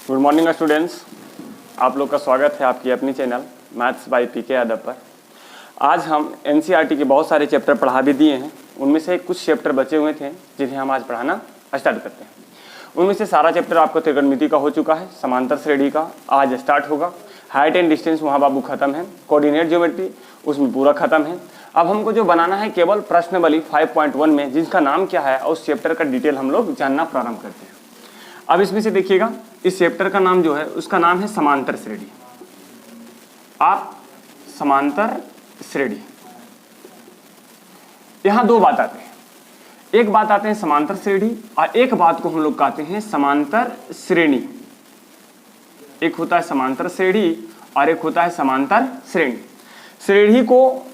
Good morning students, आप लोग का स्वागत है आपकी अपनी चैनल मैथ्स बाय पीके यादव पर। आज हम एनसीईआरटी के बहुत सारे चैप्टर पढ़ा भी दिए हैं। उनमें से कुछ चैप्टर बचे हुए थे जिन्हें हम आज पढ़ाना स्टार्ट करते हैं। उनमें से सारा चैप्टर आपको त्रिकोणमिति का हो चुका है, समांतर श्रेणी का आज स्टार्ट होगा, हाइट एंड डिस्टेंस वहाँ बाबू खत्म है, कोऑर्डिनेट ज्योमेट्री उसमें पूरा खत्म है। अब हमको जो बनाना है केवल प्रश्नावली 5.1 में, जिसका नाम क्या है और उस चैप्टर का डिटेल हम लोग जानना प्रारंभ करते हैं। अब इसमें से देखिएगा, इस चैप्टर का नाम जो है उसका नाम है समांतर श्रेणी। आप समांतर श्रेणी, यहां दो बात आते हैं। एक बात आते हैं समांतर श्रेणी और एक बात को हम लोग कहते हैं समांतर श्रेणी। एक होता है समांतर श्रेणी और एक होता है समांतर श्रेणी। श्रेणी को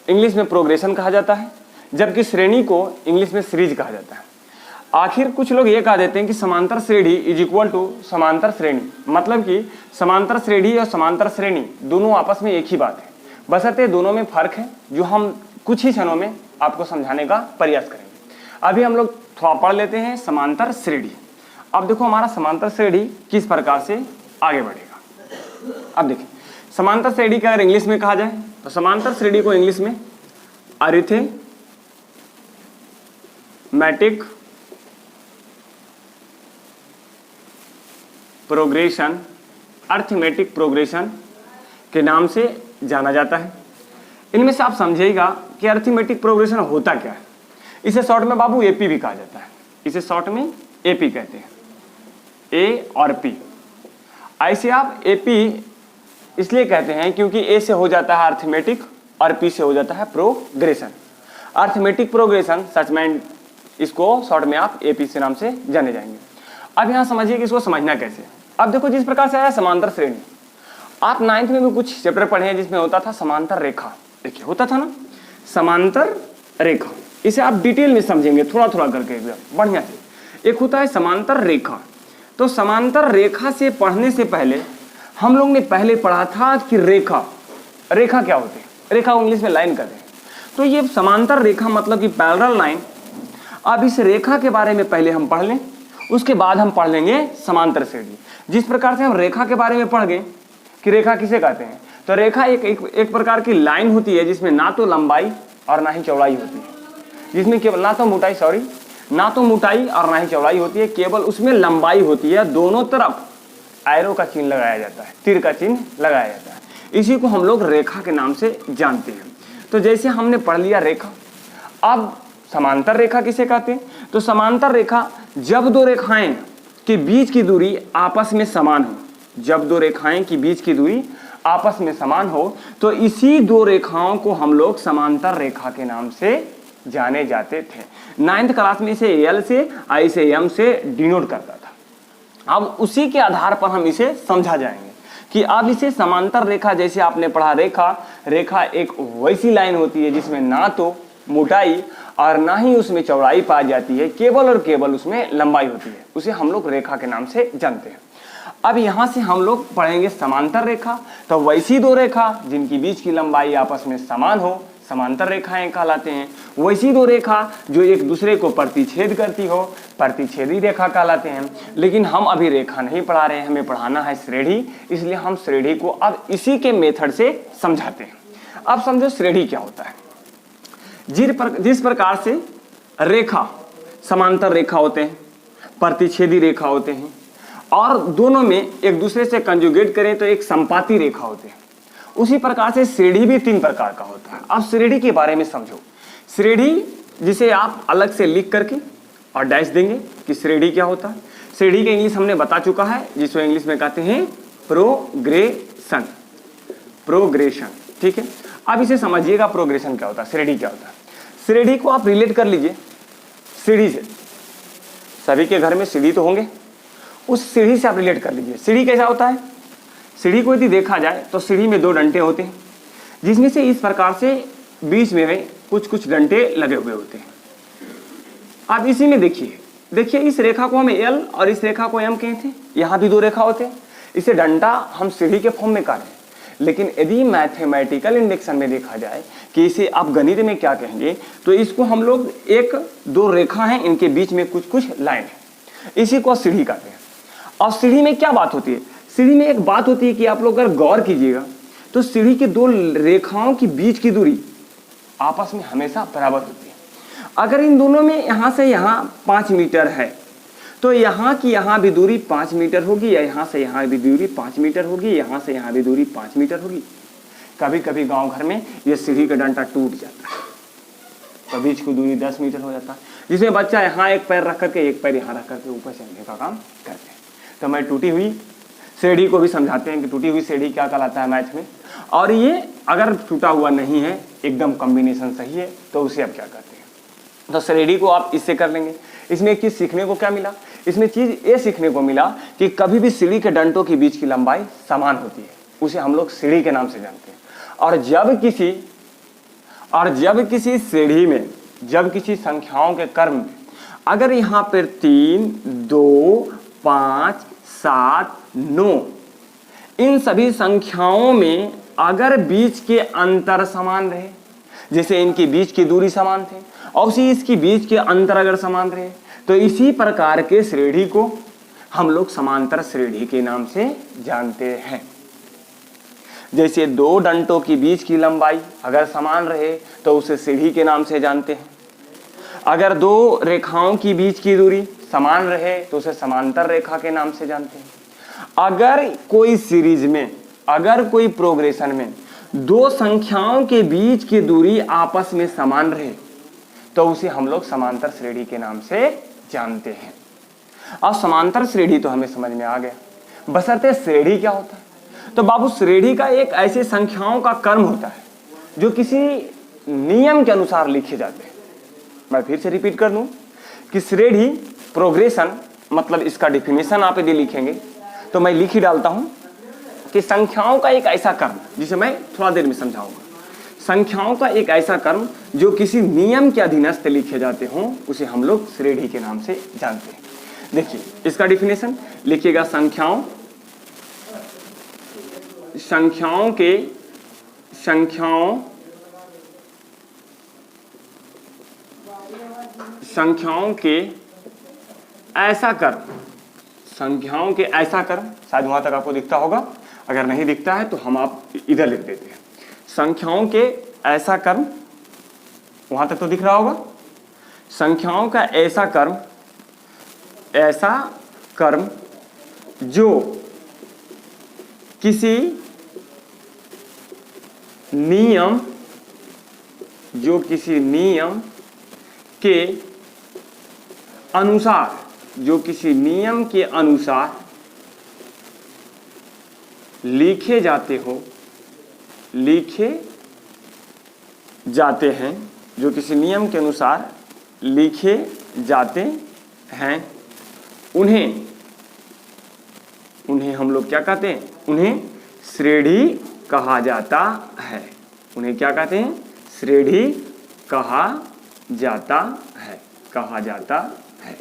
इंग्लिश में प्रोग्रेशन कहा जाता है, जबकि श्रेणी को इंग्लिश में सीरीज कहा जाता है। आखिर कुछ लोग ये कह देते हैं कि समांतर श्रेणी इज इक्वल टू समांतर श्रेणी, मतलब कि समांतर श्रेणी और समांतर श्रेणी दोनों आपस में एक ही बात है, बशर्ते दोनों में फर्क है जो हम कुछ ही क्षणों में आपको समझाने का प्रयास करेंगे। अभी हम लोग थोड़ा पढ़ लेते हैं समांतर श्रेणी। अब देखो हमारा समांतर श्रेणी किस प्रकार से आगे बढ़ेगा। अब देखिए, समांतर श्रेणी का अगर इंग्लिश में कहा जाए तो समांतर श्रेणी को इंग्लिश में अरिथमेटिक प्रोग्रेशन, अरिथमेटिक प्रोग्रेशन के नाम से जाना जाता है। इनमें से आप समझिएगा कि अरिथमेटिक प्रोग्रेशन होता क्या है। इसे शॉर्ट में बाबू एपी भी कहा जाता है। इसे शॉर्ट में एपी कहते हैं, ए और पी। ऐसे आप एपी इसलिए कहते हैं क्योंकि ए से हो जाता है अरिथमेटिक और पी से हो जाता है प्रोग्रेशन। अरिथमेटिक प्रोग्रेशन सच में इसको शॉर्ट में आप एपी से नाम से जाने जाएंगे। अब यहाँ समझिए कि इसको समझना कैसे। अब देखो, जिस प्रकार से आया समांतर श्रेणी, आप 9th में भी कुछ चैप्टर पढ़े हैं जिसमें होता था समांतर रेखा। देखिए होता था ना समांतर रेखा, इसे आप डिटेल में समझेंगे थोड़ा थोड़ा करके बढ़िया से। एक होता है समांतर रेखा। तो समांतर रेखा से पढ़ने से पहले हम लोग ने पहले पढ़ा था कि रेखा क्या होती है। रेखा को इंग्लिश में लाइन कहते हैं। तो ये समांतर रेखा मतलब कि पैरेलल लाइन। अब इस रेखा के बारे में पहले हम पढ़ लें, उसके बाद हम पढ़ लेंगे समांतर श्रेणी। जिस प्रकार से हम रेखा के बारे में पढ़ गए कि रेखा किसे कहते हैं, तो रेखा एक प्रकार की लाइन होती है जिसमें ना तो लंबाई और ना ही चौड़ाई होती है, जिसमें केवल ना तो मोटाई और ना ही चौड़ाई होती है, केवल उसमें लंबाई होती है। दोनों तरफ एरो का चिन्ह लगाया जाता है, तीर का चिन्ह लगाया जाता है। इसी को हम लोग रेखा के नाम से जानते हैं। तो जैसे हमने पढ़ लिया रेखा, अब समांतर रेखा किसे कहते हैं। तो समांतर रेखा जब दो रेखाएं के बीच की दूरी आपस में समान हो, जब दो रेखाएं की बीच की दूरी आपस में समान हो, तो इसी दो रेखाओं को हम लोग समांतर रेखा के नाम से जाने जाते थे। 9th क्लास में इसे एल से आई से एम से डिनोट करता था। अब उसी के आधार पर हम इसे समझा जाएंगे कि अब इसे समांतर रेखा, जैसे आपने पढ़ा रेखा एक वैसी लाइन होती है जिसमें ना तो मोटाई और ना ही उसमें चौड़ाई पाई जाती है, केवल और केवल उसमें लंबाई होती है। उसे हम लोग रेखा के नाम से जानते हैं। अब यहाँ से हम लोग पढ़ेंगे समांतर रेखा। तो वैसी दो रेखा जिनकी बीच की लंबाई आपस में समान हो, समांतर रेखाएं कहलाते हैं। वैसी दो रेखा जो एक दूसरे को प्रतिच्छेद करती हो, प्रतिच्छेदी रेखा कहलाते हैं। लेकिन हम अभी रेखा नहीं पढ़ा रहे हैं, हमें पढ़ाना है श्रेणी, इसलिए हम श्रेणी को अब इसी के मेथड से समझाते हैं। अब समझो श्रेणी क्या होता है। जिस प्रकार से रेखा, समांतर रेखा होते हैं, प्रतिच्छेदी रेखा होते हैं, और दोनों में एक दूसरे से कंजुगेट करें तो एक संपाती रेखा होते हैं, उसी प्रकार से श्रेणी भी 3 प्रकार का होता है। अब श्रेणी के बारे में समझो। श्रेणी जिसे आप अलग से लिख करके और डैश देंगे कि श्रेणी क्या होता है। श्रेणी का इंग्लिश हमने बता चुका है, जिसको इंग्लिश में कहते हैं प्रोग्रेशन। ठीक है, अब इसे समझिएगा प्रोग्रेशन क्या होता है, श्रेणी क्या होता है। श्रेणी को आप रिलेट कर लीजिए सीढ़ी से। सभी के घर में सीढ़ी तो होंगे, उस सीढ़ी से आप रिलेट कर लीजिए। सीढ़ी कैसा होता है। सीढ़ी को यदि देखा जाए तो सीढ़ी में 2 डंटे होते हैं, जिसमें से इस प्रकार से बीच में कुछ डंटे लगे हुए होते हैं। अब इसी में देखिए इस रेखा को हम एल और इस रेखा को एम कहते हैं। यहाँ भी 2 रेखा होते हैं। इसे डंटा हम सीढ़ी के फॉर्म में काटें। लेकिन यदि मैथमेटिकल इंडेक्शन में देखा जाए कि इसे आप गणित में क्या कहेंगे, तो इसको हम लोग 1-2 रेखा हैं, इनके बीच में कुछ लाइन है, इसी को सीढ़ी कहते हैं। और सीढ़ी में क्या बात होती है, सीढ़ी में एक बात होती है कि आप लोग अगर गौर कीजिएगा तो सीढ़ी के दो रेखाओं के बीच की दूरी आपस में हमेशा बराबर होती है। अगर इन दोनों में यहाँ से यहाँ 5 मीटर है तो यहाँ की यहाँ भी दूरी 5 मीटर होगी, या यहाँ से यहाँ भी दूरी 5 मीटर होगी, यहाँ से यहाँ भी दूरी 5 मीटर होगी। कभी कभी गांव घर में ये सीढ़ी का डंडा टूट जाता है तो बीच की दूरी 10 मीटर हो जाता है, जिसमें बच्चा यहाँ एक पैर रख करके एक पैर यहाँ रख करके ऊपर चढ़ने का काम करते हैं। तो मैं टूटी हुई सीढ़ी को भी समझाते हैं कि टूटी हुई सीढ़ी क्या कहलाता है मैथ में, और ये अगर टूटा हुआ नहीं है, एकदम कॉम्बिनेशन सही है, तो उसे आप क्या करते हैं, तो सीढ़ी को आप इससे कर लेंगे। इसमें एक चीज़ सीखने को क्या मिला, इसमें चीज़ ये सीखने को मिला कि कभी भी सीढ़ी के डंडों के बीच की लंबाई समान होती है, उसे हम लोग सीढ़ी के नाम से जानते हैं। और जब किसी सीढ़ी में, जब किसी संख्याओं के क्रम में अगर यहाँ पर 3, 2, 5, 7, 9 इन सभी संख्याओं में अगर बीच के अंतर समान रहे, जैसे इनके बीच की दूरी समान थे और उसी इसकी बीच के अंतर अगर समान रहे, तो इसी प्रकार के श्रेणी को हम लोग समांतर श्रेणी के नाम से जानते हैं। जैसे दो डंडों के बीच की लंबाई अगर समान रहे तो उसे सीढ़ी के नाम से जानते हैं। अगर दो रेखाओं की बीच की दूरी समान रहे तो उसे समांतर रेखा के नाम से जानते हैं। अगर कोई सीरीज में, अगर कोई प्रोग्रेशन में दो संख्याओं के बीच की दूरी आपस में समान रहे तो उसे हम लोग समांतर श्रेणी के नाम से जानते हैं। अब समांतर श्रेणी तो हमें समझ में आ गया, बशर्ते श्रेणी क्या होता है। तो बाबू श्रेणी का एक ऐसे संख्याओं का क्रम होता है जो किसी नियम के अनुसार लिखे जाते हैं। मैं फिर से रिपीट कर दूं कि श्रेणी प्रोग्रेशन मतलब इसका डिफिनेशन आप यदि लिखेंगे तो मैं लिख ही डालता हूं कि संख्याओं का एक ऐसा क्रम, जिसे मैं थोड़ा देर में समझाऊंगा। संख्याओं का एक ऐसा क्रम जो किसी नियम के अधीनस्थ लिखे जाते हों उसे हम लोग श्रेणी के नाम से जानते हैं। देखिए इसका डिफिनेशन लिखिएगा, संख्याओं के ऐसा कर्म, संख्याओं के ऐसा कर्म, शायद वहां तक आपको दिखता होगा, अगर नहीं दिखता है तो हम आप इधर लिख देते हैं। संख्याओं के ऐसा कर्म, वहां तक तो दिख रहा होगा। संख्याओं का ऐसा कर्म जो किसी नियम के अनुसार, जो किसी नियम के अनुसार लिखे जाते हैं, जो किसी नियम के अनुसार लिखे जाते हैं, उन्हें हम लोग क्या कहते हैं, उन्हें श्रेणी कहा जाता है। उन्हें क्या कहते हैं, श्रेणी कहा जाता है।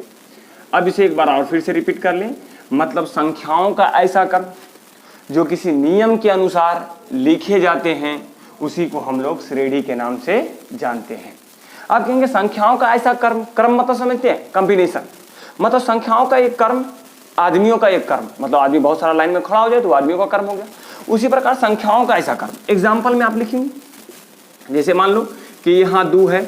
अब इसे एक बार और फिर से रिपीट कर लें, मतलब संख्याओं का ऐसा क्रम जो किसी नियम के अनुसार लिखे जाते हैं उसी को हम लोग श्रेणी के नाम से जानते हैं। आप कहेंगे संख्याओं का ऐसा क्रम मतलब समझते हैं, कॉम्बिनेशन मतलब संख्याओं का एक क्रम, आदमियों का एक क्रम, मतलब आदमी बहुत सारा लाइन में खड़ा हो जाए तो आदमियों का क्रम हो गया। उसी प्रकार संख्याओं का ऐसा क्रम, एग्जाम्पल में आप लिखेंगे, जैसे मान लो कि यहाँ 2 है,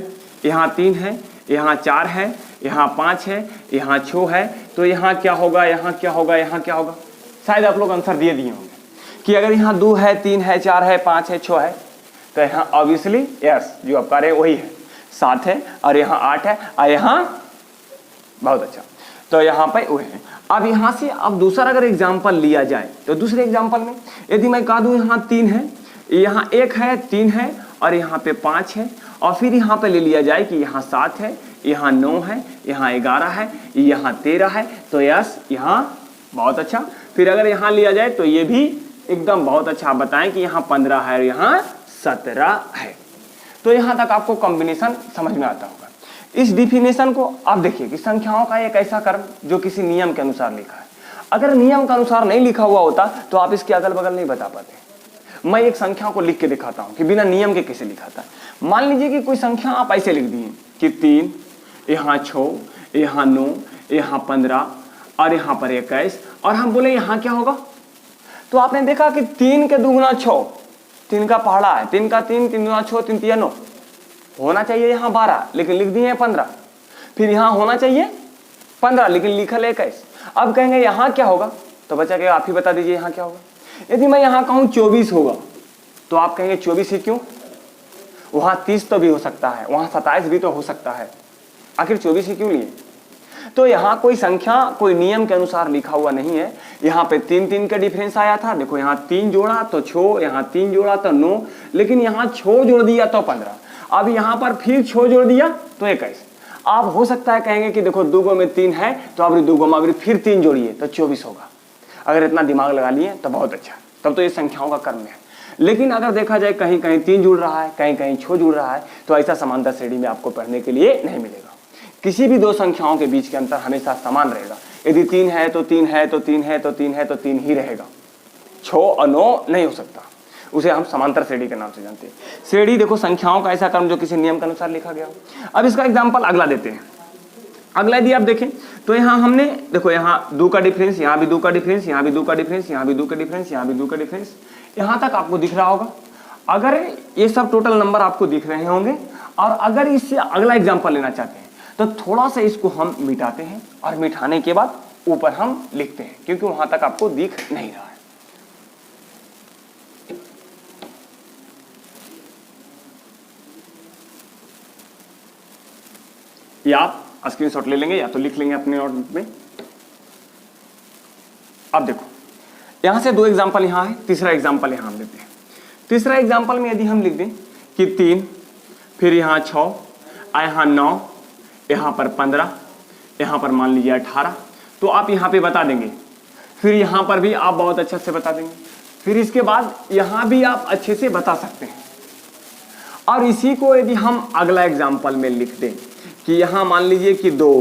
यहाँ 3 है, यहाँ 4 है, यहाँ 5 है, यहाँ 6 है, तो यहाँ क्या होगा, यहाँ क्या होगा, यहाँ क्या होगा। शायद आप लोग आंसर दिए होंगे कि अगर यहाँ 2 है, 3 है, 4 है, 5 है, 6 है, तो यहाँ ऑब्वियसली यस जो आप कह रहे हैं वही है, 7 है, और यहाँ 8 है, और यहाँ बहुत अच्छा, तो यहाँ पे वो है। अब यहाँ से अब दूसरा अगर एग्जाम्पल लिया जाए तो दूसरे एग्जाम्पल में यदि मैं कह दूँ यहाँ 3 है, यहाँ 1 है, 3 है, और यहाँ पे 5 है, और फिर यहाँ पे ले लिया जाए कि यहाँ 7 है, यहाँ 9 है, यहाँ 11 है, यहाँ 13 है, तो यस यहाँ बहुत अच्छा। फिर अगर यहाँ लिया जाए तो ये भी एकदम बहुत अच्छा। आप बताएं कि यहाँ 15 है और यहाँ 17 है। तो यहाँ तक आपको कॉम्बिनेशन समझ में आता होगा। इस डिफिनेशन को आप देखिए कि संख्याओं का एक ऐसा क्रम जो किसी नियम के अनुसार लिखा है। अगर नियम के अनुसार नहीं लिखा हुआ होता तो आप इसके अगल बगल नहीं बता पाते। मैं एक संख्या को लिख के दिखाता हूँ कि बिना नियम के कैसे लिखा था। मान लीजिए कि कोई संख्या आप ऐसे लिख दिए कि 3, यहाँ 6, यहाँ 9, यहाँ 15, और यहाँ पर 21, और हम बोले यहाँ क्या होगा, तो आपने देखा कि 3 के दुगुना 6, 3 का पहाड़ा है, 3 का 3, 3 दुगुना 6, 3 तिया 9, होना चाहिए यहाँ 12 लेकिन लिख दिए 15, फिर यहाँ होना चाहिए 15 लेकिन लिखल 21। अब कहेंगे यहाँ क्या होगा, तो बच्चा कहेगा आप ही बता दीजिए यहाँ क्या होगा। यदि मैं यहाँ कहूँ 24 होगा तो आप कहेंगे 24 ही क्यों, वहाँ 30 तो भी हो सकता है, वहाँ 27 भी तो हो सकता है, आखिर 24 ही क्यों लिए। तो यहाँ कोई संख्या कोई नियम के अनुसार लिखा हुआ नहीं है। यहाँ पे 3 का डिफरेंस आया था, देखो यहाँ 3 जोड़ा तो 6, यहाँ 3 जोड़ा तो 9, लेकिन यहाँ 6 जोड़ दिया तो 15, अब यहाँ पर फिर 6 जोड़ दिया तो 21। आप हो सकता है कहेंगे कि देखो 2 में 3 है तो अब 2 में अगर फिर 3 जोड़िए तो 24 होगा। अगर इतना दिमाग लगा लिए तो बहुत अच्छा, तब तो ये संख्याओं का कर्म है। लेकिन अगर देखा जाए कहीं कहीं 3 जुड़ रहा है, कहीं कहीं 6 जुड़ रहा है, तो ऐसा समांतर श्रेणी में आपको पढ़ने के लिए नहीं मिलेगा। किसी भी दो संख्याओं के बीच के अंतर हमेशा समान रहेगा। यदि 3 है तो 3 है तो 3 है तो 3 है तो 3 ही रहेगा, 6 और 9 नहीं हो सकता। उसे हम समांतर श्रेणी के नाम से जानते हैं। श्रेणी देखो संख्याओं का ऐसा क्रम जो किसी नियम के अनुसार लिखा गया हो। अब इसका एग्जाम्पल अगला देते हैं। अगला यदि आप देखें तो यहाँ हमने देखो यहाँ 2 का डिफरेंस, यहाँ भी 2 का डिफरेंस, यहाँ भी 2 का डिफरेंस, यहाँ भी 2 का डिफरेंस, यहाँ भी 2 का डिफरेंस, यहाँ तक आपको दिख रहा होगा। अगर ये सब टोटल नंबर आपको दिख रहे होंगे और अगर इससे अगला एग्जाम्पल लेना चाहते हैं तो थोड़ा सा इसको हम मिटाते हैं और मिटाने के बाद ऊपर हम लिखते हैं, क्योंकि वहां तक आपको दिख नहीं रहा है। या आप स्क्रीनशॉट ले लेंगे या तो लिख लेंगे अपने नोटबुक में। अब देखो यहां से 2 एग्जांपल यहां है, तीसरा एग्जांपल यहां हम लेते हैं। तीसरा एग्जांपल में यदि हम लिख दें कि 3, फिर यहां 6, यहां 9, यहां पर 15, यहां पर मान लीजिए 18, तो आप यहां पे बता देंगे। फिर यहां पर भी आप बहुत अच्छे से बता देंगे। फिर इसके बाद यहां भी आप अच्छे से बता सकते हैं। और इसी को यदि हम अगला एग्जांपल में लिख दें कि यहां मान लीजिए कि 2,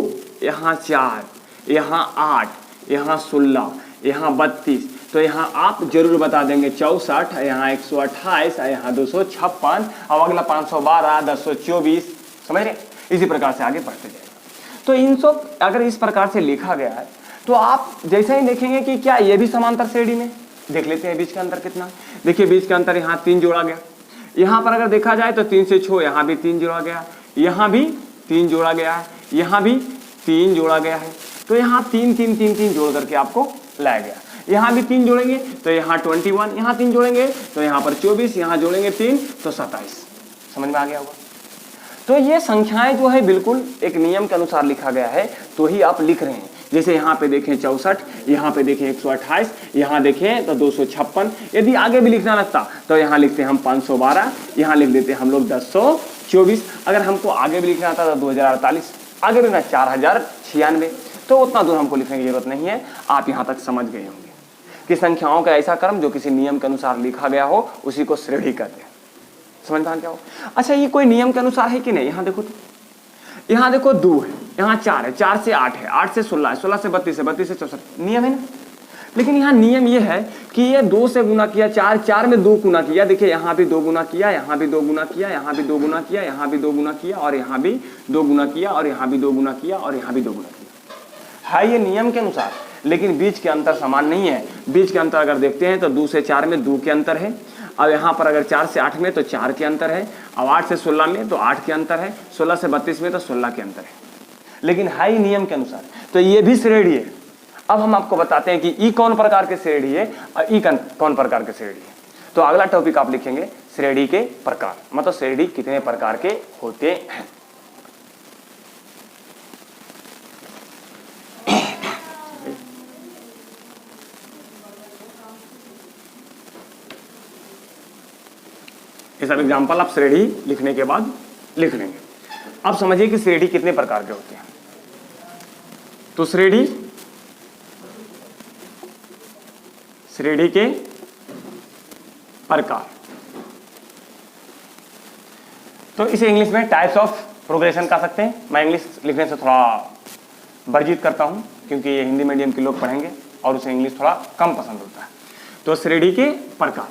यहां 4, यहां 8, यहां 16, यहां 32, तो यहां आप जरूर बता देंगे 64, यहां 128, यहां 256, और अगला 512, 1024, समझ रहे। इसी प्रकार से आगे बढ़ते जाएगा। तो इन सब अगर इस प्रकार से लिखा गया है तो आप जैसे ही देखेंगे कि क्या ये भी समांतर श्रेणी में, देख लेते हैं बीच का अंतर कितना। देखिए बीच का अंतर यहाँ 3 जोड़ा गया, यहाँ पर अगर देखा जाए तो 3 से 6, यहाँ भी 3 जोड़ा गया, यहाँ भी 3 जोड़ा गया है, यहाँ भी 3 जोड़ा गया है। तो यहाँ 3 3 3 3 जोड़ करके आपको लाया गया। यहाँ भी 3 जोड़ेंगे तो यहाँ 21, यहाँ 3 जोड़ेंगे तो यहाँ पर 24, यहाँ जोड़ेंगे 3 तो 27। समझ में आ गया होगा। तो ये संख्याएं जो है बिल्कुल एक नियम के अनुसार लिखा गया है, तो ही आप लिख रहे हैं। जैसे यहाँ पे देखें 64, यहाँ पे देखें 128, यहाँ देखें तो 256। यदि आगे भी लिखना लगता तो यहाँ लिखते हैं हम 512, यहाँ लिख देते हैं हम लोग 1024। अगर हमको आगे भी लिखना था तो 2048, आगे लिखना 4096, तो उतना दूर हमको लिखने की जरूरत नहीं है। आप यहाँ तक समझ गए होंगे कि संख्याओं का ऐसा क्रम जो किसी नियम के अनुसार लिखा गया हो उसी को श्रेणी कहते हैं। समझ में आ गया हो। अच्छा ये कोई नियम के अनुसार है कि नहीं, यहाँ देखो तो, यहाँ देखो 2 है, यहाँ 4 है, 4 से 8 है, 8 से 16 है, 16 से 32 है, 32 से 64, नियम है ना। लेकिन यहाँ नियम ये है कि ये 2 से गुना किया, 4 4 में 2 गुना किया। देखिए यहाँ भी 2 गुना किया, यहाँ भी 2 गुना किया, यहाँ भी 2 गुना किया, यहाँ भी 2 गुना किया, और यहाँ भी 2 गुना किया, और यहाँ भी 2 गुना किया, और यहाँ भी 2 गुना किया। है ये नियम के अनुसार, लेकिन बीच के अंतर समान नहीं है। बीच के अंतर अगर देखते हैं तो 2 से 4 में 2 के अंतर है। अब यहाँ पर अगर 4 से 8 में तो 4 के अंतर है, अब 8 से 16 में तो 8 के अंतर है, 16 से 32 में तो 16 के अंतर है। लेकिन है ही नियम के अनुसार, तो ये भी श्रेणी है। अब हम आपको बताते हैं कि ई कौन प्रकार के श्रेणी है और ई कौन प्रकार के श्रेणी है। तो अगला टॉपिक आप लिखेंगे श्रेणी के प्रकार, मतलब श्रेणी कितने प्रकार के होते हैं। ये सब एग्जाम्पल आप श्रेणी लिखने के बाद लिख लेंगे। अब समझिए कि श्रेणी कितने प्रकार के होते हैं। तो श्रेणी के प्रकार, तो इसे इंग्लिश में टाइप्स ऑफ प्रोग्रेशन कह सकते हैं। मैं इंग्लिश लिखने से थोड़ा वर्जित करता हूं क्योंकि ये हिंदी मीडियम के लोग पढ़ेंगे और उसे इंग्लिश थोड़ा कम पसंद होता है। तो श्रेणी के प्रकार,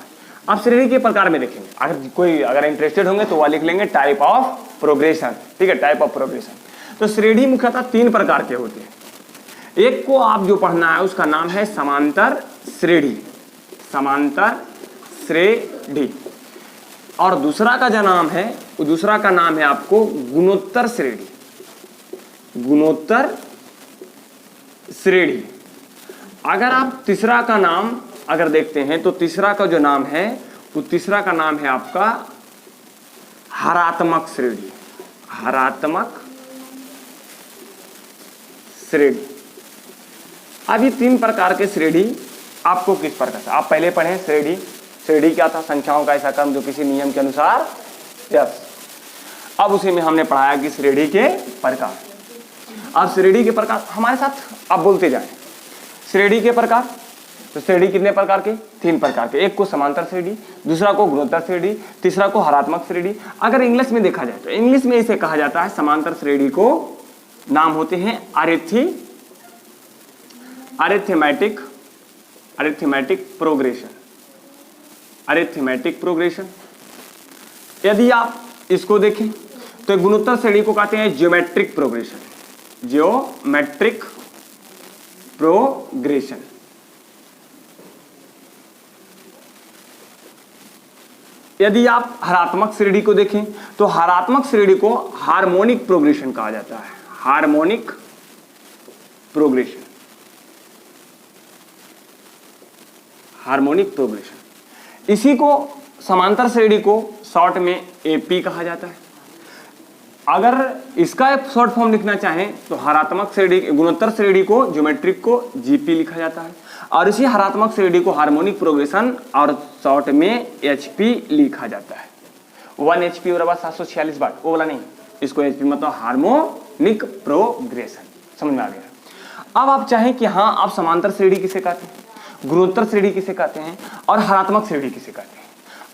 अब श्रेणी के प्रकार में देखेंगे। अगर इंटरेस्टेड होंगे तो वह लिख लेंगे टाइप ऑफ प्रोग्रेशन। ठीक है, टाइप ऑफ प्रोग्रेशन। तो श्रेणी मुख्यतः 3 प्रकार के होते हैं। एक को आप जो पढ़ना है उसका नाम है समांतर श्रेणी, समांतर श्रेणी। और दूसरा का जो नाम है, दूसरा का नाम है आपको गुणोत्तर श्रेणी, गुणोत्तर श्रेणी। अगर आप तीसरा का नाम अगर देखते हैं तो तीसरा का जो नाम है वो तीसरा का नाम है आपका हरात्मक श्रेणी, हरात्मक श्रेणी। अब ये तीन प्रकार के श्रेणी आपको किस प्रकार से, आप पहले पढ़े श्रेणी, श्रेणी क्या था, संख्याओं का ऐसा क्रम जो किसी नियम के अनुसार, यस। अब उसी में हमने पढ़ाया कि श्रेणी के प्रकार। अब श्रेणी के प्रकार हमारे साथ आप बोलते जाएं। श्रेणी के प्रकार, तो श्रेणी कितने प्रकार के, तीन प्रकार के। एक को समांतर श्रेणी, दूसरा को गुणोत्तर श्रेणी, तीसरा को हरात्मक श्रेणी। अगर इंग्लिश में देखा जाए तो इंग्लिश में इसे कहा जाता है, समांतर श्रेणी को नाम होते हैं arithmetic, arithmetic progression, arithmetic progression. यदि आप इसको देखें तो गुणोत्तर श्रेणी को कहते हैं ज्योमेट्रिक प्रोग्रेशन, ज्योमेट्रिक प्रोग्रेशन। यदि आप हरात्मक श्रेणी को देखें तो हरात्मक श्रेणी को हार्मोनिक प्रोग्रेशन कहा जाता है, हार्मोनिक प्रोग्रेशन, हार्मोनिक प्रोग्रेशन। इसी को समांतर श्रेणी को शॉर्ट में एपी कहा जाता है। अगर इसका एक शॉर्ट फॉर्म लिखना चाहें तो हरात्मक श्रेणी, गुणोत्तर श्रेणी को, ज्योमेट्रिक को जीपी लिखा जाता है, और इसी हरात्मक श्रेणी को हार्मोनिक प्रोग्रेशन और शॉर्ट में एचपी लिखा जाता है। 1 HP बराबर 746 वाट, वो वाला नहीं, इसको एचपी मतलब हार्मोनिक प्रोग्रेशन। समझ में आ गया। अब आप चाहें कि हाँ आप समांतर श्रेणी किसे कहते हैं, गुणोत्तर श्रेणी किसे कहते हैं, और हरात्मक श्रेणी किसे कहते हैं।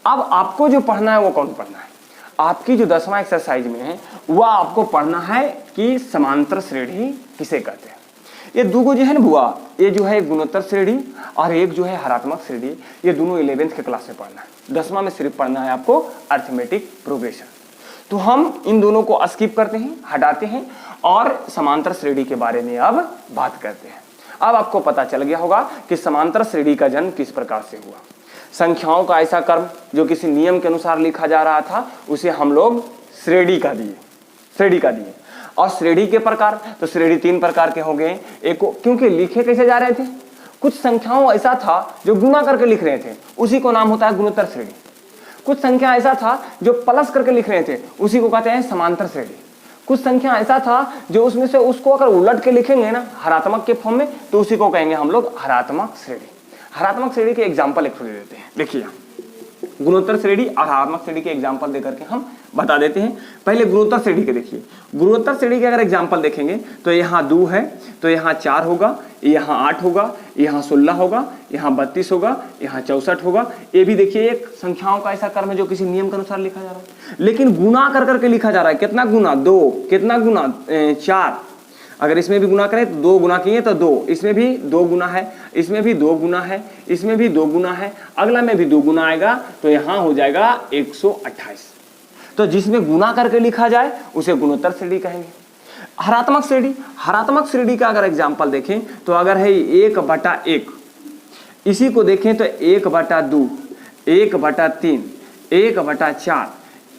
अब आपको जो पढ़ना है वो कौन पढ़ना है, आपकी जो 10वां एक्सरसाइज में है वह आपको पढ़ना है कि समांतर श्रेणी किसे कहते हैं। ये दो जो है ना बुआ, ये जो है गुणोत्तर श्रेणी और एक जो है हरात्मक श्रेणी, ये दोनों 11th के क्लास में पढ़ना है। 10वां में सिर्फ पढ़ना है आपको अरिथमेटिक प्रोग्रेशन। तो हम इन दोनों को स्किप करते हैं, हटाते हैं और समांतर श्रेणी के बारे में अब बात करते हैं। अब आपको पता चल गया होगा कि समांतर श्रेणी का जन्म किस प्रकार से हुआ। संख्याओं का ऐसा क्रम जो किसी नियम के अनुसार लिखा जा रहा था उसे हम लोग श्रेणी का दिए, श्रेणी का दिए। और श्रेणी के प्रकार, तो श्रेणी तीन प्रकार के हो गए। एक को, क्योंकि लिखे कैसे जा रहे थे, कुछ संख्याओं ऐसा था जो गुणा करके लिख रहे थे, उसी को नाम होता है गुणोत्तर श्रेणी। कुछ संख्या ऐसा था जो प्लस करके लिख रहे थे, उसी को कहते हैं समांतर श्रेणी। कुछ संख्या ऐसा था जो उसमें से उसको अगर उलट के लिखेंगे ना हरात्मक के फॉर्म में, तो उसी को कहेंगे हम लोग हरात्मक श्रेणी। हरात्मक श्रेणी के एग्जाम्पल एक दे देते हैं। देखिए गुणोत्तर श्रेणी और हरात्मक श्रेणी के एग्जाम्पल देकर के हम बता देते हैं। पहले गुणोत्तर श्रेणी के देखिए। गुणोत्तर श्रेणी के अगर एग्जाम्पल देखेंगे तो यहाँ 2 है, तो यहाँ 4 होगा, यहाँ 8 होगा, यहाँ 16 होगा, यहाँ 32 होगा, यहाँ 64 होगा। ये भी देखिए एक संख्याओं का ऐसा क्रम है जो किसी नियम के अनुसार लिखा जा रहा है, लेकिन गुणा कर करके लिखा जा रहा है। कितना गुना, 2, कितना गुना 4। अगर इसमें भी गुना करें तो 2 गुना किए तो 2, इसमें भी 2 गुना है, इसमें भी 2 गुना है, इसमें भी 2 गुना है, अगला में भी 2 गुना आएगा, तो यहाँ हो जाएगा 128। तो जिसमें गुना करके लिखा जाए उसे गुणोत्तर श्रेणी कहेंगे। हरात्मक श्रेणी, हरात्मक श्रेणी का अगर एग्जाम्पल देखें तो अगर है 1/1, इसी को देखें तो 1/2, 1/3, 1/4,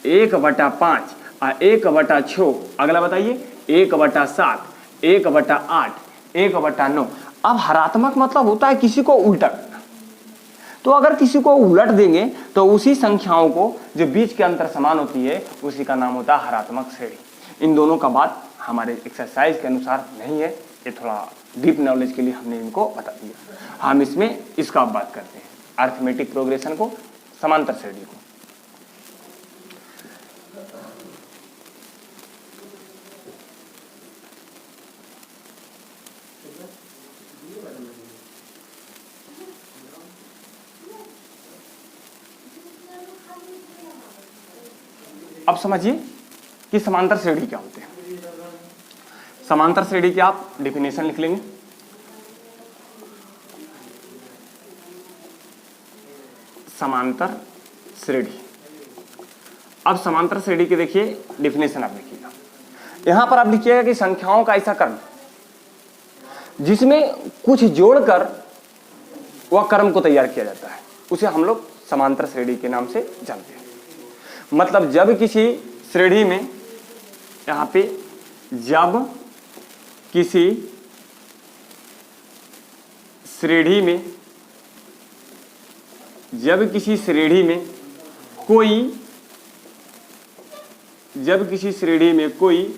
1/5 और 1/6। अगला बताइए 1/7, 1/8, 1/9। अब हरात्मक मतलब होता है किसी को उल्टा करना। तो अगर किसी को उलट देंगे तो उसी संख्याओं को जो बीच के अंतर समान होती है उसी का नाम होता है हरात्मक श्रेणी। इन दोनों का बात हमारे एक्सरसाइज के अनुसार नहीं है, ये थोड़ा डीप नॉलेज के लिए हमने इनको बता दिया। हम इसमें इसका बात करते हैं, अरिथमेटिक प्रोग्रेशन को, समांतर श्रेणी को। अब समझिए कि समांतर श्रेणी क्या होते हैं। समांतर श्रेणी की आप डेफिनेशन लिख लेंगे। समांतर श्रेणी, अब समांतर श्रेणी के देखिए डेफिनेशन आप लिखिएगा। यहां पर आप लिखिएगा कि संख्याओं का ऐसा क्रम जिसमें कुछ जोड़कर वह क्रम को तैयार किया जाता है, उसे हम लोग समांतर श्रेणी के नाम से जानते हैं। मतलब जब किसी श्रेणी में, यहाँ पे जब किसी श्रेणी में, जब किसी श्रेणी में कोई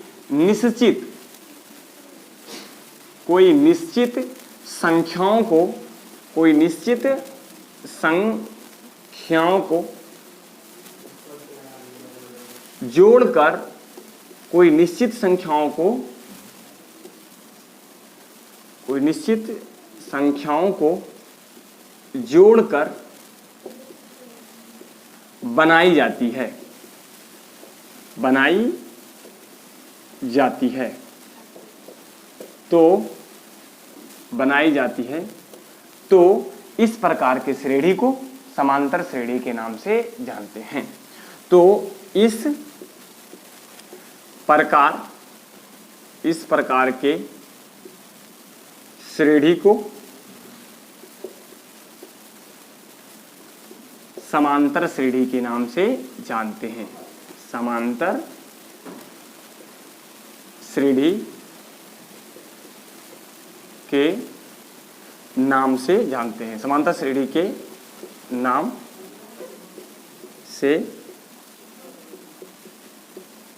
निश्चित संख्याओं को जोड़कर, कोई निश्चित संख्याओं को जोड़कर बनाई जाती है, तो इस प्रकार के श्रेणी को समांतर श्रेणी के नाम से जानते हैं। तो इस प्रकार के श्रेणी को समांतर श्रेणी के नाम से जानते हैं। समांतर श्रेणी के नाम से जानते हैं। समांतर श्रेणी के नाम से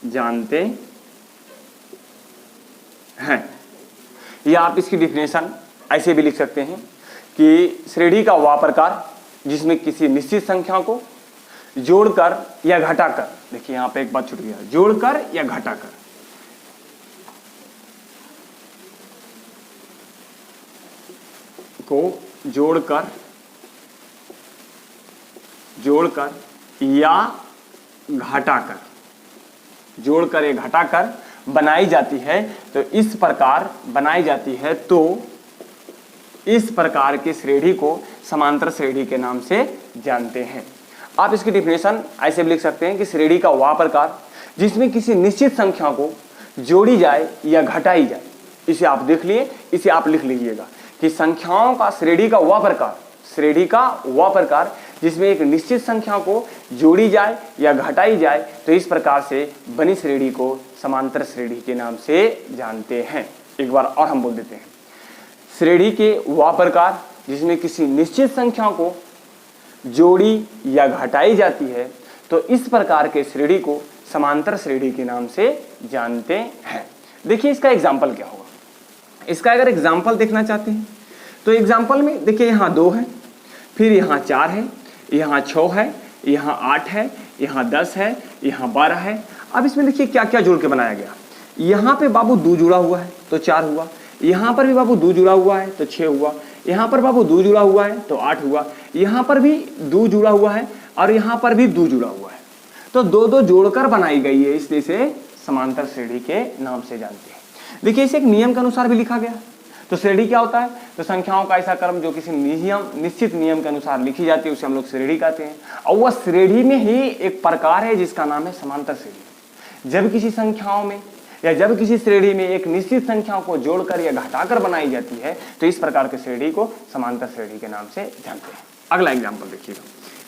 जानते हैं। या आप इसकी डिफिनेशन ऐसे भी लिख सकते हैं कि श्रेणी का वह प्रकार जिसमें किसी निश्चित संख्या को जोड़कर या घटाकर, देखिए यहां पे एक बात छूट गया, जोड़कर या घटाकर, को जोड़कर या घटाकर, जोड़कर या घटाकर बनाई जाती है। तो इस प्रकार बनाई जाती है, तो इस प्रकार की श्रेणी को समांतर श्रेणी के नाम से जानते हैं। आप इसकी डिफिनेशन ऐसे भी लिख सकते हैं कि श्रेणी का वह प्रकार जिसमें किसी निश्चित संख्या को जोड़ी जाए या घटाई जाए। इसे आप देख लिए, इसे आप लिख लीजिएगा कि संख्याओं का श्रेणी का वह प्रकार जिसमें एक निश्चित संख्या को जोड़ी जाए या घटाई जाए, तो इस प्रकार से बनी श्रेणी को समांतर श्रेणी के नाम से जानते हैं। एक बार और हम बोल देते हैं, श्रेणी के वह प्रकार जिसमें किसी निश्चित संख्या को जोड़ी या घटाई जाती है, तो इस प्रकार के श्रेणी को समांतर श्रेणी के नाम से जानते हैं। देखिए इसका एग्जाम्पल क्या होगा। इसका अगर एग्जाम्पल देखना चाहते हैं तो एग्जाम्पल में देखिए यहाँ 2 है, फिर यहाँ 4 है, यहाँ 6 है, यहाँ 8 है, यहाँ 10 है, यहाँ 12 है। अब इसमें देखिए क्या क्या जोड़ के बनाया गया। यहाँ पे बाबू 2 जुड़ा हुआ है तो 4 हुआ, यहाँ पर भी बाबू 2 जुड़ा हुआ है तो 6 हुआ, यहाँ पर बाबू 2 जुड़ा हुआ है तो 8 हुआ, यहाँ पर भी 2 जुड़ा हुआ है और यहाँ पर भी 2 जुड़ा हुआ है। तो 2 जोड़कर बनाई गई है, इसलिए इसे समांतर श्रेणी के नाम से जानते हैं। देखिए इसे एक नियम के अनुसार भी लिखा गया। तो श्रेणी क्या होता है? तो संख्याओं का ऐसा क्रम जो किसी निश्चित नियम के अनुसार लिखी जाती है, उसे हम लोग श्रेणी कहते हैं। और वह श्रेणी में ही एक प्रकार है जिसका नाम है समांतर श्रेणी। जब किसी संख्याओं में या जब किसी श्रेणी में एक निश्चित संख्या को जोड़कर या घटाकर बनाई जाती है, तो इस प्रकार के श्रेणी को समांतर श्रेणी के नाम से जानते हैं। अगला एग्जाम्पल देखिएगा,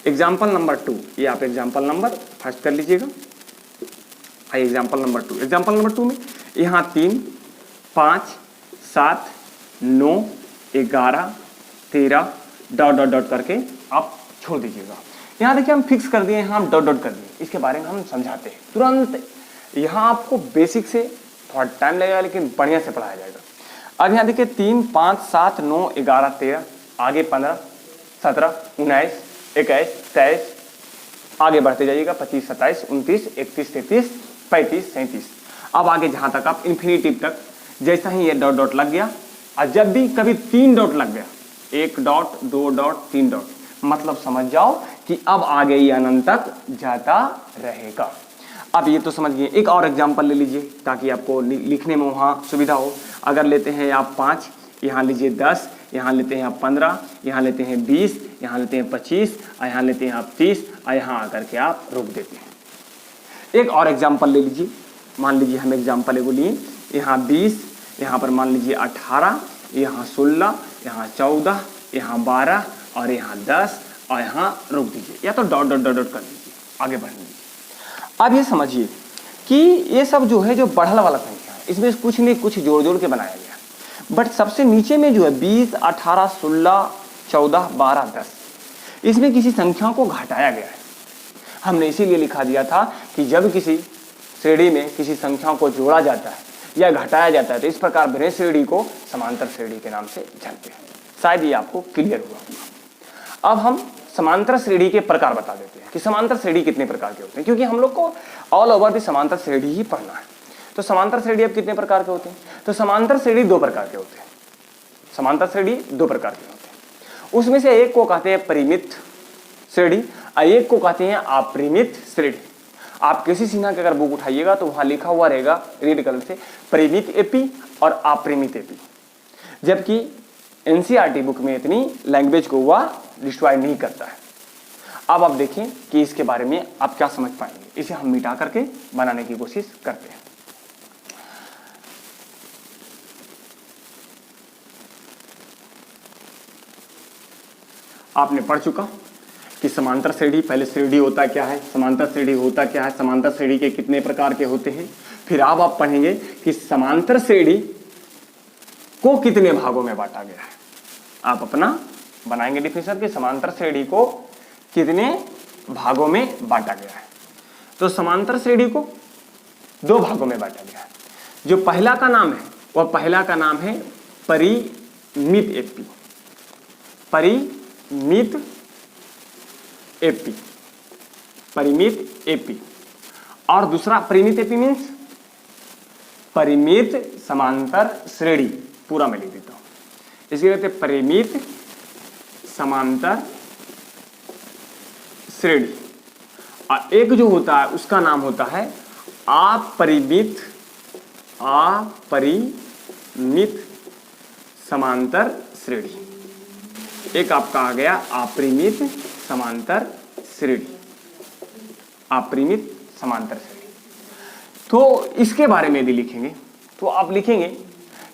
एग्जाम्पल नंबर 2। ये आप एग्जाम्पल नंबर फर्स्ट कर लीजिएगा। एग्जाम्पल नंबर 2, एग्जाम्पल नंबर 2 में यहाँ 3, 5, 7, 9, 11, 13 डॉट डॉट डॉट करके आप छोड़ दीजिएगा। यहाँ देखिए हम फिक्स कर दिए, यहाँ हम डॉट डॉट कर दिए। इसके बारे में हम समझाते हैं तुरंत। यहाँ आपको बेसिक से थोड़ा टाइम लगेगा लेकिन बढ़िया से पढ़ाया जाएगा। अब यहाँ देखिए 3, 5, 7, 9, 11, 13, आगे 15, 17, 19, 21, 23, आगे बढ़ते जाइएगा 25, 27, 29, 31, 33, 35, 37। अब आगे जहाँ तक आप इन्फिनिटिव तक, जैसा ही ये डॉट डॉट लग गया और जब भी कभी 3 डॉट लग गया, 1 डॉट 2 डॉट 3 डॉट, मतलब समझ जाओ कि अब आगे ये अनंत तक जाता रहेगा। अब ये तो समझ गए। एक और एग्जांपल ले लीजिए ताकि आपको लिखने में वहाँ सुविधा हो। अगर लेते हैं आप 5, यहाँ लीजिए 10, यहाँ लेते हैं आप 15, यहाँ लेते हैं 20, यहाँ लेते हैं 25 और यहाँ लेते हैं आप 30 और यहाँ आकर के आप रोक देते हैं। एक और एग्जांपल ले लीजिए। मान लीजिए हम एग्जांपल एगो लिए, यहाँ 20, यहाँ पर मान लीजिए 18, यहाँ 16, यहाँ 14, यहाँ 12 और यहाँ 10 और यहाँ रोक दीजिए, या तो डॉट डॉट डॉट डॉट कर दीजिए, आगे बढ़ने दीजिए। अब ये समझिए कि ये सब जो है जो बढ़ल वाला संख्या है, इसमें कुछ नहीं कुछ जोड़ जोड़ के बनाया गया, बट सबसे नीचे में जो है 20, 18, 16, 14, 12, 10, इसमें किसी संख्या को घटाया गया है। हमने इसीलिए लिखा दिया था कि जब किसी श्रेणी में किसी संख्या को जोड़ा जाता है या घटाया जाता है तो इस प्रकार बने श्रेणी को समांतर श्रेणी के नाम से जानते हैं। शायद ये आपको क्लियर हुआ होगा। अब हम समांतर श्रेणी के प्रकार बता देते हैं कि समांतर श्रेणी कितने प्रकार के होते हैं, क्योंकि हम लोग को ऑल ओवर द समांतर श्रेणी ही पढ़ना है। तो समांतर श्रेणी अब कितने प्रकार के होते हैं? तो समांतर श्रेणी 2 प्रकार के होते हैं। समांतर श्रेणी 2 प्रकार के होते हैं। उसमें से एक को कहते हैं परिमित श्रेणी और एक को कहते हैं अपरिमित श्रेणी। आप किसी सिन्हा की अगर बुक उठाइएगा तो वहां लिखा हुआ रहेगा रेड कलर से परिमित एपी और अपरिमित एपी, जबकि एनसीईआरटी बुक में इतनी लैंग्वेज को वह डिस्ट्रॉय नहीं करता है। अब आप देखें कि इसके बारे में आप क्या समझ पाएंगे। इसे हम मिटा करके बनाने की कोशिश करते हैं। आपने पढ़ चुका कि समांतर श्रेणी, पहले श्रेणी होता क्या है, समांतर श्रेणी होता क्या है, समांतर श्रेणी के कितने प्रकार के होते हैं। फिर अब आप पढ़ेंगे कि समांतर श्रेणी को कितने भागों में बांटा गया है। आप अपना बनाएंगे डिफिनेशन कि समांतर श्रेणी को कितने भागों में बांटा गया है। तो समांतर श्रेणी को 2 भागों में बांटा गया है। जो पहला का नाम है वह पहला का नाम है परिमित एपी, परिमित एपी, परिमित एपी। और दूसरा परिमित एपी मीन्स परिमित समांतर श्रेणी, पूरा मैं लिख देता हूं, इसके कहते हैं परिमित समांतर श्रेणी। और एक जो होता है उसका नाम होता है अपरिमित समांतर श्रेणी। एक आपका आ गया अपरिमित समांतर श्रेणी, अपरिमित समांतर श्रेणी। तो इसके बारे में यदि लिखेंगे तो आप लिखेंगे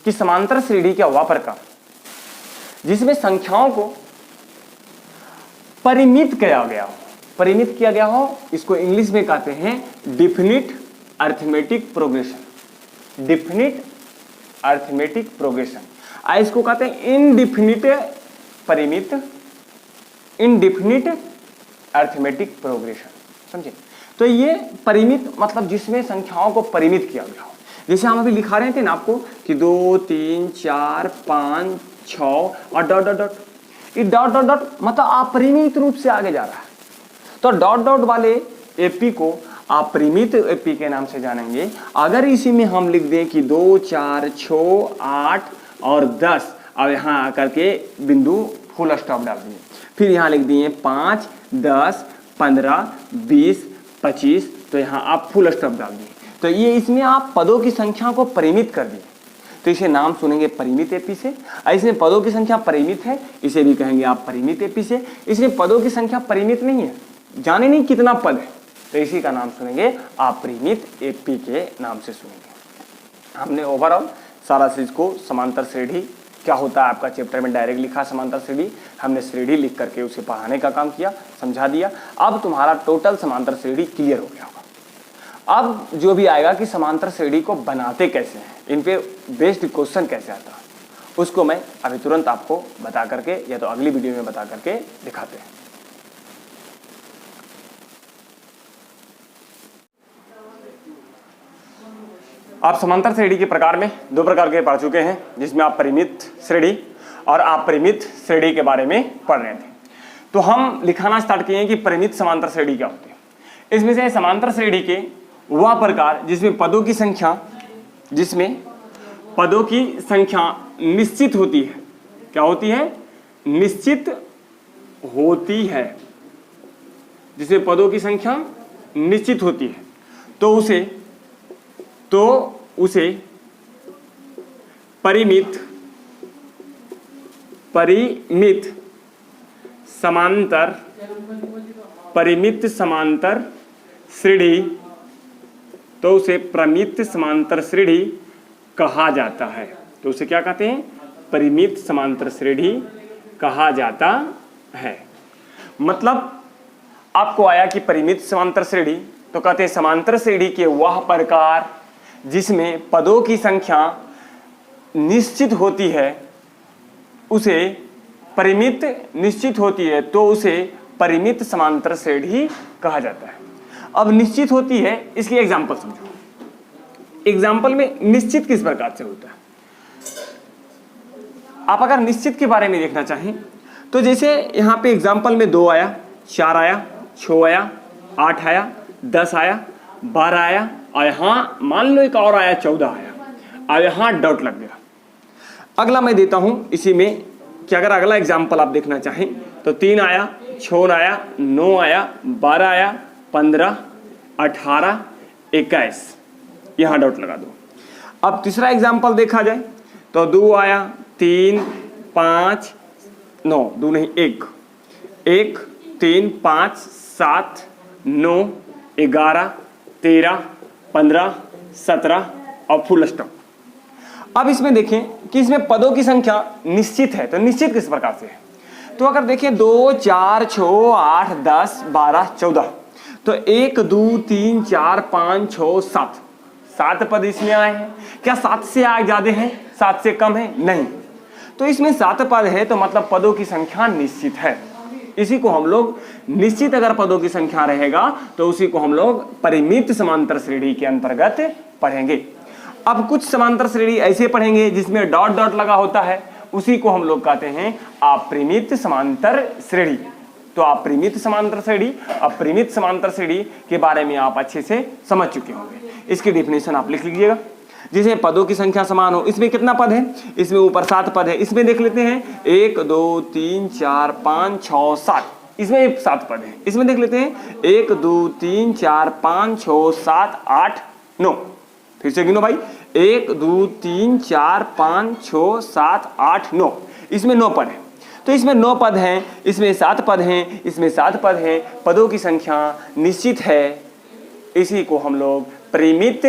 कि समांतर श्रेणी क्या हुआ प्रकार जिसमें संख्याओं को परिमित किया गया हो, परिमित किया गया हो। इसको इंग्लिश में कहते हैं definite arithmetic progression, definite arithmetic progression. इसको कहते हैं इनडिफिनिट परिमित, इनडिफिनिट अरिथमेटिक प्रोग्रेशन, समझे। तो ये परिमित मतलब जिसमें संख्याओं को परिमित किया गया हो। जैसे हम अभी लिखा रहे थे ना आपको कि 2, 3, 4, 5, 6 और डॉट डॉट डॉट, ये डॉट डॉट डॉट मतलब अपरिमित रूप से आगे जा रहा है। तो डॉट डॉट वाले एपी को अपरिमित एपी के नाम से जानेंगे। अगर इसी में हम लिख दें कि 2, 4, 6, 8 और 10 और यहाँ आकर के बिंदु फुल स्टॉप डाल दिए, फिर यहाँ लिख दिए 5, 10, 15, 20, 25, तो यहाँ आप फुल स्टॉप डाल दिए। तो ये इसमें आप पदों की संख्या को परिमित कर दिए, तो इसे नाम सुनेंगे परिमित एपी से। इसमें पदों की संख्या परिमित है, इसे भी कहेंगे आप परिमित एपी से। इसमें पदों की संख्या परिमित नहीं है, जाने नहीं कितना पद है, तो इसी का नाम सुनेंगे अपरिमित एपी के नाम से सुनेंगे। हमने ओवरऑल सारा चीज को समांतर श्रेणी क्या होता है आपका चैप्टर में डायरेक्ट लिखा, समांतर श्रेणी हमने श्रेणी लिख करके उसे पढ़ाने का काम किया, समझा दिया। अब तुम्हारा टोटल समांतर श्रेणी क्लियर हो गया होगा। अब जो भी आएगा कि समांतर श्रेणी को बनाते कैसे हैं, इन पे बेस्ड क्वेश्चन कैसे आता है, उसको मैं अभी तुरंत आपको बता करके या तो अगली वीडियो में बता करके दिखाते हैं। आप समांतर श्रेणी के प्रकार में 2 प्रकार के पढ़ चुके हैं, जिसमें आप परिमित श्रेणी और अपरिमित श्रेणी के बारे में पढ़ रहे थे। तो हम लिखाना स्टार्ट किए कि परिमित समांतर श्रेणी क्या होती है। इसमें से समांतर श्रेणी के वह प्रकार जिसमें पदों की संख्या, जिसमें पदों की संख्या निश्चित होती है। क्या होती है? निश्चित होती है। जिसमें पदों की संख्या निश्चित होती है तो उसे परिमित समांतर श्रेणी, परिमित समांतर श्रेणी कहा जाता है। तो उसे क्या कहते हैं? परिमित समांतर श्रेणी कहा जाता है। मतलब आपको आया कि परिमित समांतर श्रेणी, तो कहते हैं समांतर श्रेणी के वह प्रकार जिसमें पदों की संख्या निश्चित होती है उसे परिमित निश्चित होती है तो उसे परिमित समांतर श्रेणी कहा जाता है। अब निश्चित होती है, इसलिए एग्जांपल समझो। एग्जांपल में निश्चित किस प्रकार से होता है, आप अगर निश्चित के बारे में देखना चाहें तो जैसे यहाँ पे एग्जांपल में 2 आया, 4 आया, 6 आया, 8 आया, 10 आया, 12 आया, और यहाँ मान लो एक और आया, 14 आया, और यहाँ डॉट लग गया। अगला मैं देता हूँ इसी में कि अगर अगला एग्जाम्पल आप देखना चाहें तो 3 आया, 6 आया, 9 आया, 12 आया, 15, 18, 21, यहाँ डॉट लगा दो। अब तीसरा एग्जाम्पल देखा जाए तो 2 आया, 3, 5, 9, 2 नहीं 1, 1, 3, 5, 7, 9, 11, 13, 15, 17 और फुल स्टॉप। अब इसमें देखें कि इसमें पदों की संख्या निश्चित है, तो निश्चित किस प्रकार से है, तो अगर देखें 2, 4, 6, 8, 10, 12, 14, तो 1, 2, 3, 4, 5, 6, 7, 7 पद इसमें आए हैं। क्या 7 से आगे ज्यादा है, 7 से कम है? नहीं। तो इसमें 7 पद है तो मतलब पदों की संख्या निश्चित है। इसी को हम लोग निश्चित अगर पदों की संख्या रहेगा तो उसी को हम लोग परिमित समांतर श्रेणी के अंतर्गत पढ़ेंगे। अब कुछ समांतर श्रेणी ऐसे पढ़ेंगे जिसमें डॉट डॉट लगा होता है, उसी को हम लोग कहते हैं अपरिमित समांतर श्रेणी। तो अपरिमित समांतर श्रेणी, अपरिमित समांतर श्रेणी के बारे में आप अच्छे से समझ चुके होंगे। इसकी डेफिनेशन आप लिख लीजिएगा। जिसे पदों की संख्या समान हो, इसमें कितना पद है, इसमें ऊपर 7 पद है। इसमें देख लेते हैं 1, 2, 3, 4, 5, 6, 7, इसमें 7 पद है। इसमें देख लेते हैं 1, 2, 3, 4, 5, 6, 7, 8, 9। फिर से गिनो भाई, 1, 2, 3, 4, 5, 6, 7, 8, 9, इसमें 9 पद है। तो इसमें 9 पद हैं, इसमें 7 पद हैं, इसमें 7 पद हैं, पदों की संख्या निश्चित है। इसी को हम लोग परिमित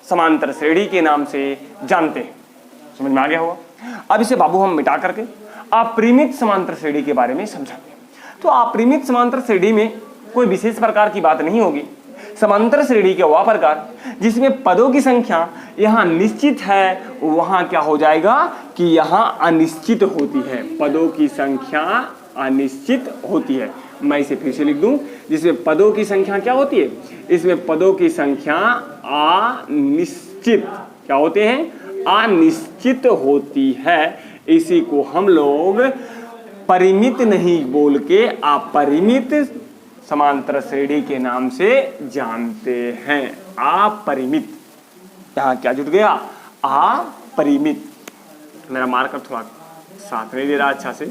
समांतर श्रेणी के नाम से जानते हैं। समझ में आ गया होगा। अब इसे बाबू हम मिटा करके अपरिमित समांतर श्रेणी के बारे में समझाते हैं। तो अपरिमित समांतर श्रेणी में कोई विशेष प्रकार की बात नहीं होगी। समांतर श्रेणी के वह प्रकार जिसमें पदों की संख्या यहाँ निश्चित है, वहां क्या हो जाएगा कि यहाँ अनिश्चित होती है, पदों की संख्या अनिश्चित होती है। मैं इसे फिर से लिख दूं, जिसमें पदों की संख्या क्या होती है, इसमें पदों की संख्या अनिश्चित क्या होते हैं, अनिश्चित होती है। इसी को हम लोग परिमित नहीं बोल के अपरिमित समांतर श्रेणी के नाम से जानते हैं। अपरिमित, यहां क्या जुट गया, अपरिमित। मेरा मार्कर थोड़ा साथ नहीं दे रहा अच्छा से।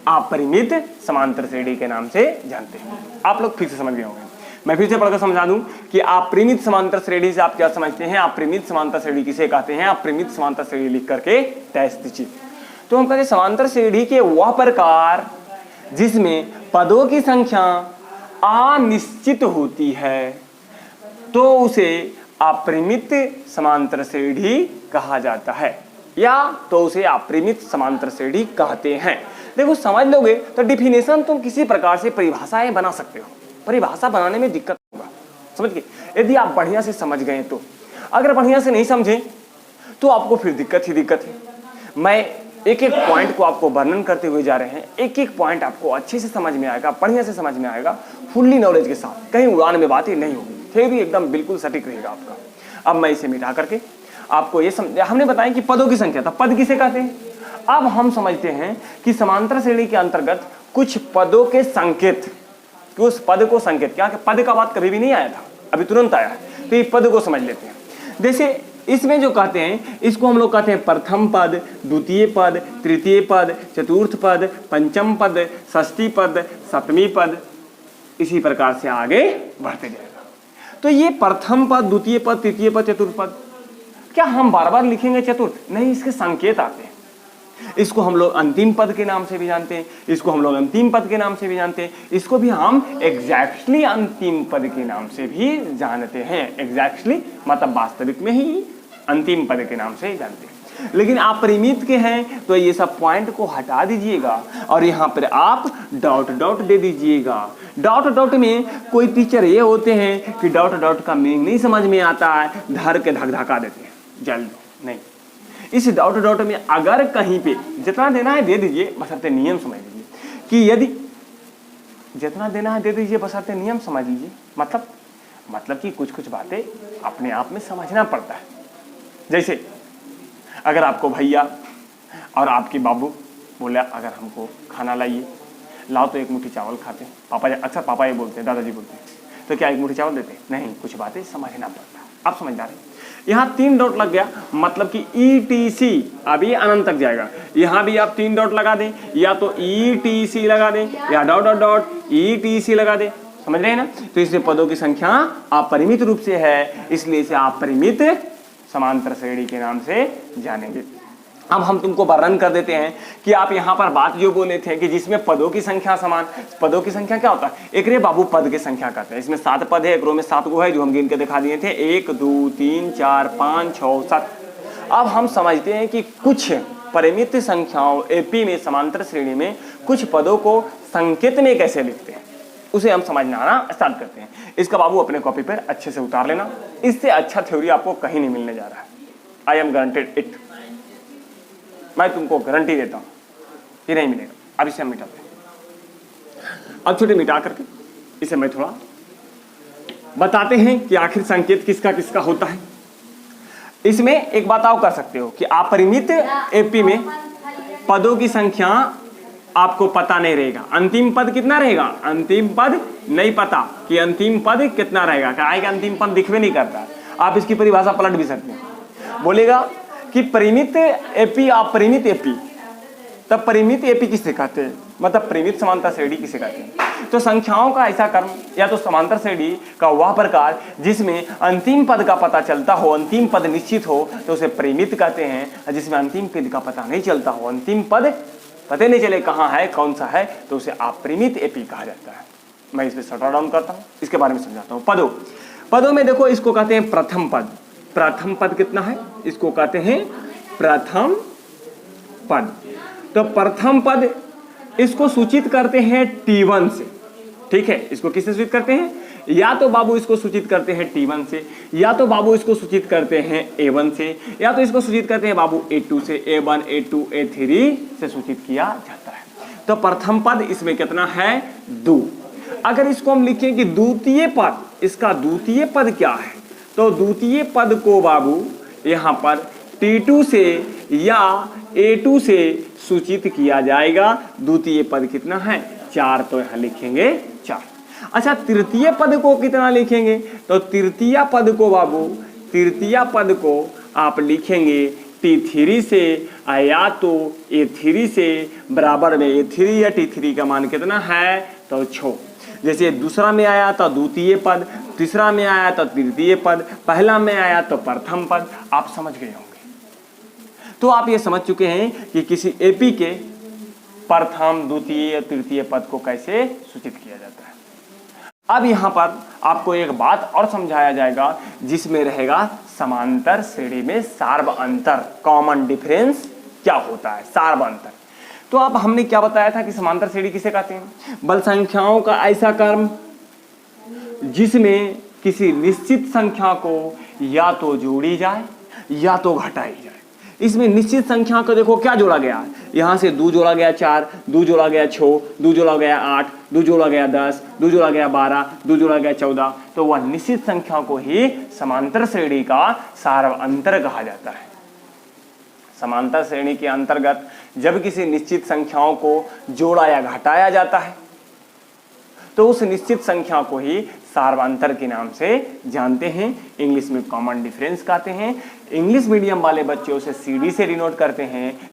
अपरिमित समांतर श्रेणी के नाम से जानते हैं। आप लोग फिर से समझ गए होंगे। मैं फिर से पढ़कर समझा दूं कि अपरिमित समांतर श्रेणी से आप क्या समझते हैं, अपरिमित समांतर श्रेणी किसे कहते हैं। अपरिमित समांतर श्रेणी लिख करके टेस्ट दीजिए। तो हम कहते हैं समांतर श्रेणी के वह प्रकार जिसमें पदों की संख्या अनिश्चित होती है तो उसे अपरिमित समांतर श्रेणी कहा जाता है, या तो उसे अपरिमित समांतर श्रेणी कहते हैं। देखो समझ लोगे तो डिफिनेशन तुम किसी प्रकार से परिभाषाएं बना सकते हो। परिभाषा बनाने में दिक्कत होगा, समझ गए, यदि आप बढ़िया से समझ गए तो। अगर बढ़िया से नहीं समझे तो आपको फिर दिक्कत ही दिक्कत है। मैं एक एक पॉइंट को आपको वर्णन करते हुए जा रहे हैं। एक एक पॉइंट आपको अच्छे से समझ में आएगा, बढ़िया से समझ में आएगा, फुल्ली नॉलेज के साथ, कहीं उड़ान में बातें नहीं होगी, फिर भी एकदम बिल्कुल सटीक रहेगा आपका। अब मैं इसे मिटा करके आपको ये समझ, हमने बताया कि पदों की संख्या था, पद किसे कहते हैं। अब हम समझते हैं कि समांतर श्रेणी के अंतर्गत कुछ पदों के संकेत, उस पद को संकेत, क्या पद का बात कभी भी नहीं आया था, अभी तुरंत आया है, तो ये पद को समझ लेते हैं। जैसे इसमें जो कहते हैं, इसको हम लोग कहते हैं प्रथम पद, द्वितीय पद, तृतीय पद, चतुर्थ पद, पंचम पद, षष्ठी पद, सप्तमी पद, इसी प्रकार से आगे बढ़ते जाएगा। तो ये प्रथम पद, द्वितीय पद, तृतीय पद, चतुर्थ पद, क्या हम बार बार लिखेंगे चतुर्थ? नहीं, इसके संकेत आते हैं। इसको हम लोग अंतिम पद के नाम से भी जानते हैं, इसको हम लोग अंतिम पद के नाम से भी जानते हैं, इसको भी हम एग्जैक्टली अंतिम पद के नाम से भी जानते हैं। एग्जैक्टली मतलब वास्तविक में ही अंतिम पद के नाम से जानते हैं। लेकिन आप परिमित के हैं तो ये सब पॉइंट को हटा दीजिएगा और यहाँ पर आप डॉट डॉट दे दीजिएगा। डॉट डॉट में कोई टीचर ये होते हैं कि डॉट डॉट का मीनिंग नहीं समझ में आता है, धर के धक धका देते हैं, जल दो नहीं। इस डॉट डॉट में अगर कहीं पे जितना देना है दे दीजिए, बशर्ते नियम समझ लीजिए कि यदि जितना देना है दे दीजिए, बशर्ते नियम समझ लीजिए। मतलब कि कुछ कुछ बातें अपने आप में समझना पड़ता है। जैसे अगर आपको भैया और आपके बाबू बोले अगर हमको खाना लाइए, लाओ तो एक मुट्ठी चावल खाते हैं, पापा अक्सर पापा ये बोलते हैं, दादाजी बोलते हैं, तो क्या एक मुट्ठी चावल देते हैं? नहीं, कुछ बातें समझना पड़ता है। आप समझदार हैं। यहाँ 3 डॉट लग गया, मतलब कि ETC अभी अनंत तक जाएगा। यहाँ भी आप 3 डॉट लगा दें, या तो ETC लगा दें या डॉट डॉट डॉट ETC लगा दें, समझ रहे हैं ना। तो इसमें पदों की संख्या अपरिमित रूप से है, इसलिए इसे अपरिमित समांतर श्रेणी के नाम से जानेंगे। अब हम तुमको वर्णन कर देते हैं कि आप यहाँ पर बात जो बोले थे कि जिसमें पदों की संख्या समान। पदों की संख्या क्या होता है? एक रे बाबू पद की संख्या कहते हैं। इसमें 7 पद है, एक रो में 7 गो है जो हम गिन के दिखा दिए थे, 1 2 3 4 5 6 7। अब हम समझते हैं कि कुछ परिमित संख्याओं AP में समांतर श्रेणी में कुछ पदों को संकेत में कैसे लिखते हैं, उसे हम समझना स्टार्ट करते हैं। इसका बाबू अपने कॉपी पर अच्छे से उतार लेना, इससे अच्छा थ्योरी आपको कहीं नहीं मिलने जा रहा है। आई एम गारंटेड इट, मैं तुमको गारंटी देता हूं ये नहीं मिलेगा। अब इसे हम मिटाते हैं। अब छोटे मिटा करके इसे मैं थोड़ा बताते हैं कि आखिर संकेत किसका किसका होता है। इसमें एक बात आप कर सकते हो कि अपरिमित AP में पदों की संख्या आपको पता नहीं रहेगा। अंतिम पद कितना रहेगा? अंतिम पद नहीं पता कि अंतिम पद कितना रहेगा, क्या कि अंतिम पद दिखवे नहीं करता। आप इसकी परिभाषा पलट भी सकते हैं, बोलेगा कि परिमित AP अपरिमित AP, तब परिमित AP किसे कहते हैं? मतलब परिमित समांतर श्रेणी किसे कहते हैं? तो संख्याओं का ऐसा क्रम या तो समांतर श्रेणी का वह प्रकार जिसमें अंतिम पद का पता चलता हो, अंतिम पद निश्चित हो, तो उसे परिमित कहते हैं। जिसमें अंतिम पद का पता नहीं चलता हो, अंतिम पद पता नहीं चले कहाँ है कौन सा है, तो उसे अपरिमित AP कहा जाता है। मैं इस पर शॉर्ट डाउन करता हूँ, इसके बारे में समझाता हूँ। पदों में देखो, इसको कहते हैं प्रथम पद। प्रथम पद कितना है? इसको कहते हैं प्रथम पद। तो प्रथम पद इसको सूचित करते हैं T1 से, ठीक है। इसको किससे सूचित करते हैं? या तो बाबू इसको सूचित करते हैं T1 से, या तो बाबू इसको सूचित करते हैं A1 से, या तो इसको सूचित करते हैं बाबू A2 से। A1 A2 A3 से सूचित किया जाता है। तो प्रथम पद इसमें कितना है? 2। अगर इसको हम लिखें कि द्वितीय पद, इसका द्वितीय पद क्या है, तो द्वितीय पद को बाबू यहाँ पर T2 से या A2 से सूचित किया जाएगा। द्वितीय पद कितना है? 4, तो यहाँ लिखेंगे 4। अच्छा, तृतीय पद को कितना लिखेंगे? तो तृतीय पद को बाबू, तृतीय पद को आप लिखेंगे T3 से या तो A3 से, बराबर में A3 या T3 का मान कितना है? तो 6। जैसे दूसरा में आया तो द्वितीय पद, तीसरा में आया तो तृतीय पद, पहला में आया तो प्रथम पद। आप समझ गए होंगे। तो आप ये समझ चुके हैं कि किसी AP के प्रथम, द्वितीय या तृतीय पद को कैसे सूचित किया जाता है। अब यहाँ पर आपको एक बात और समझाया जाएगा जिसमें रहेगा समांतर श्रेणी में सार्व अंतर, कॉमन डिफरेंस क्या होता है, सार्व अंतर। तो अब हमने क्या बताया था कि समांतर श्रेणी किसे कहते हैं? बल संख्याओं का ऐसा क्रम जिसमें किसी निश्चित संख्या को या तो जोड़ी जाए या तो घटाई जाए। इसमें निश्चित संख्या को देखो क्या जोड़ा गया, यहाँ से 2 जोड़ा गया 4, 2 जोड़ा गया 6, 2 जोड़ा गया 8, 2 जोड़ा गया 10, 2 जोड़ा गया 12, 2 जोड़ा गया 14। तो वह निश्चित संख्या को ही समांतर श्रेणी का सार्व अंतर कहा जाता है। समांतर श्रेणी के अंतर्गत जब किसी निश्चित संख्याओं को जोड़ा या घटाया जाता है तो उस निश्चित संख्या को ही सार्वांतर के नाम से जानते हैं। इंग्लिश में कॉमन डिफरेंस कहते हैं। इंग्लिश मीडियम वाले बच्चों से CD से डिनोट करते हैं।